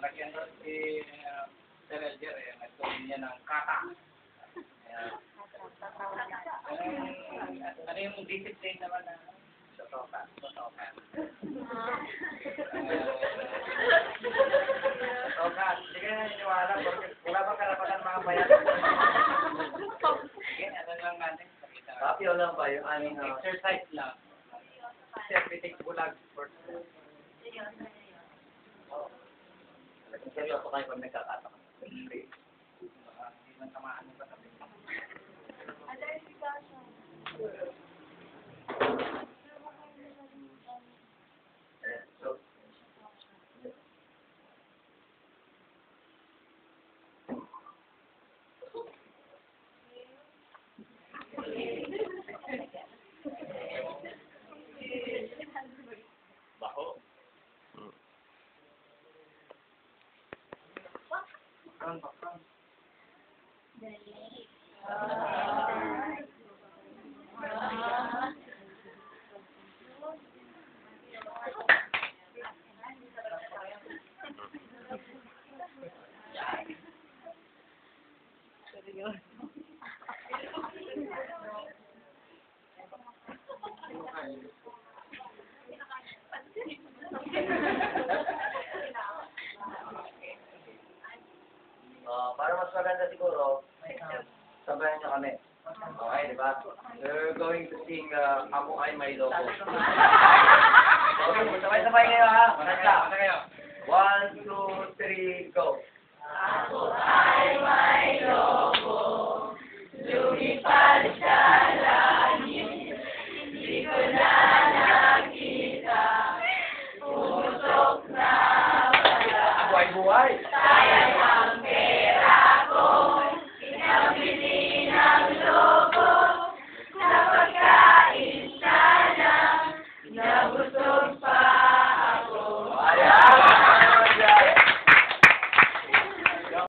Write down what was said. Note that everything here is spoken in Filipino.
nag-enroll si Sir Elger, nagtuloy niya ng kata. Ano yung discipline naman na sotokan? Sotokan, hindi ka na niniwala porque wala bang karapatan mga bayan? Sige, ano lang natin? Kapyo lang ba yung aning Exercise lang. Everything bulag for seryoso kayo pag nagkakata ka. hindi man tamaan yung katabi. So, baho. Bakang. Para mas maganda siguro, sabayan niyo kami. Okay, di ba? We're going to sing Ako Ay May Logo. Okay, sabay-sabay kayo ha. Basta. 1, 2, 3, go. Ako ay may lobo, lumipad sa langit, hindi ko na nakita, pumusok na wala. Ako ay buhay. Sayang ang pera ko.